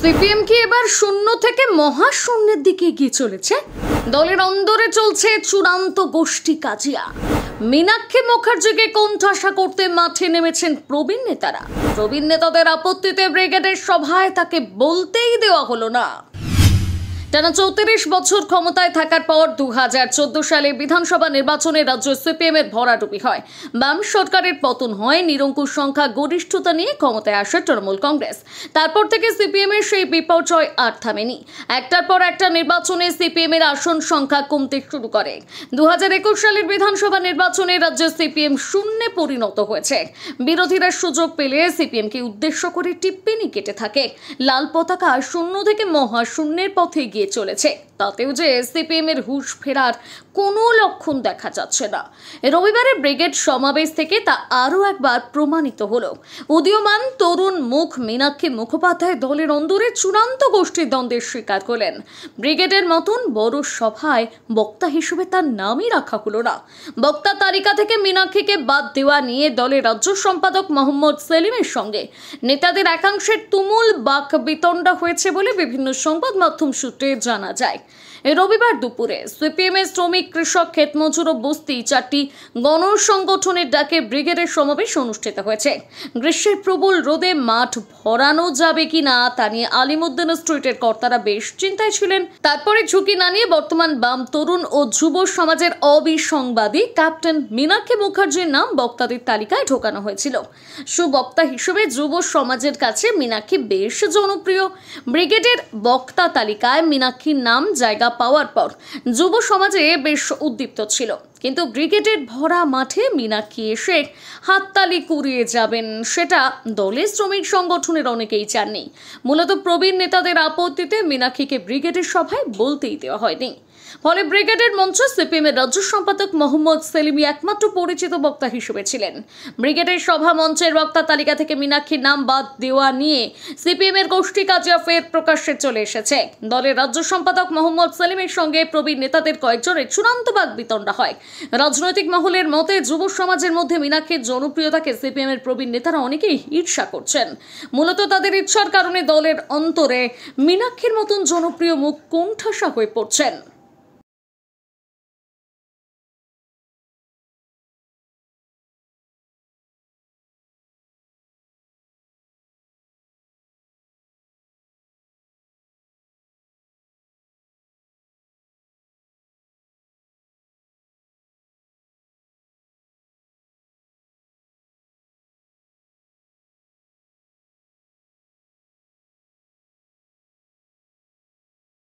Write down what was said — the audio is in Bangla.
সিপিএম কি এবার শূন্য থেকে মহাশূন্যের দিকে এগিয়ে চলেছে? দলের অন্দরে চলছে চূড়ান্ত গোষ্ঠী কাজিয়া। মীনাক্ষী মুখার্জিকে কোণঠাসা করতে মাঠে নেমেছেন প্রবীণ নেতারা। প্রবীণ নেতাদের আপত্তিতে ব্রিগেডের সভায় তাকে বলতেই দেওয়া হলো না। টানা 34 বছর ক্ষমতায় থাকার পর 2014 সালে বিধানসভা নির্বাচনে রাজ্যে সিপিএম এর ভরাডুবি হয়। বাম সরকারের পতন হয়, নিরঙ্কুশ সংখ্যা গরিষ্ঠতা নিয়ে ক্ষমতায় আসে তৃণমূল কংগ্রেস। তারপর থেকে সিপিএম এর সেই বিপর্যয় আর থামেনি। একটার পর একটা নির্বাচনে সিপিএম এর আসন সংখ্যা কমতে শুরু করে। 2021 সালের বিধানসভা নির্বাচনে রাজ্যে সিপিএম শূন্যে পরিণত হয়েছে। বিরোধীরা সুযোগ পেলে সিপিএম কে উদ্দেশ্য করে টিপ্পনী কেটে থাকে। লাল পতাকা শূন্য থেকে মহাশূন্যের পথে গিয়ে চলেছে। তাতেও যে সিপিএম এর হুঁশ ফেরার কোনো লক্ষণ দেখা যাচ্ছে না। রবিবারের ব্রিগেড সমাবেশ থেকে তা আরও একবার প্রমাণিত হলো। উদীয়মান তরুণ মুখ মীনাক্ষী মুখোপাধ্যায় দলের অন্দরে চূড়ান্ত গোষ্ঠীর দ্বন্দ্বের শিকার হলেন। ব্রিগেডের মতন বড় সভায় বক্তা হিসেবে তার নামই রাখা হলো না। বক্তা তালিকা থেকে মীনাক্ষীকে বাদ দেওয়া নিয়ে দলের রাজ্য সম্পাদক মোহাম্মদ সেলিমের সঙ্গে নেতাদের একাংশের তুমুল বাক বিতণ্ডা হয়েছে বলে বিভিন্ন সংবাদ মাধ্যম সূত্রে জানা যায়। রবিবার দুপুরে সিপিএম এর শ্রমিক, কৃষক, ক্ষেতমজুর ও বস্তি চারটি গণসংগঠনের ডাকে ব্রিগেডের সমাবেশ অনুষ্ঠিত হয়েছে। গ্রীষ্মের প্রবল রোদে মাঠ ভরানো যাবে কিনা তা নিয়ে আলিমুদ্দিন স্ট্রিটের কর্তারা বেশ চিন্তায় ছিলেন। তারপরে ঝুঁকি না নিয়ে বর্তমান বাম, তরুণ ও যুব সমাজের অবিসংবাদী ক্যাপ্টেন মীনাক্ষী মুখার্জির নাম বক্তাদের তালিকায় ঢোকানো হয়েছিল। সুবক্তা হিসেবে যুব সমাজের কাছে মীনাক্ষী বেশ জনপ্রিয়। ব্রিগেডের বক্তা তালিকায় মীনাক্ষীর নাম জায়গা পাওয়ার পর যুব সমাজে বেশ উদ্দীপ্ত ছিল। কিন্তু ব্রিগেডের ভরা মাঠে মীনাক্ষী এসে হাততালি কুড়িয়ে যাবেন, সেটা দলের শ্রমিক সংগঠনের অনেকেই চাননি। মূলত প্রবীণ নেতাদের আপত্তিতে মীনাক্ষীকে ব্রিগেডের সভায় বলতেই দেওয়া হয়নি। ফলে ব্রিগেডের মঞ্চ সিপিএম এর রাজ্য সম্পাদক মোহাম্মদ সেলিমি একমাত্র পরিচিত বক্তা হিসেবে ছিলেন। ব্রিগেডের সভা মঞ্চের বক্তা তালিকা থেকে মীনাক্ষীর নাম বাদ দেওয়া নিয়ে সিপিএম এর গোষ্ঠী কাজিয়া ফের প্রকাশ্যে চলে এসেছে। দলের রাজ্য সম্পাদক মোহাম্মদ সেলিমের সঙ্গে প্রবীণ নেতাদের কয়েকজনের চূড়ান্ত বাক বিতণ্ডা হয়। রাজনৈতিক মহলের মতে যুব সমাজের মধ্যে মীনাক্ষীর জনপ্রিয়তাকে সিপিএম এর প্রবীণ নেতারা অনেকেই ঈর্ষা করছেন। মূলত তাদের ইচ্ছার কারণে দলের অন্তরে মীনাক্ষীর মতন জনপ্রিয় মুখ কোণঠাসা হয়ে পড়ছেন।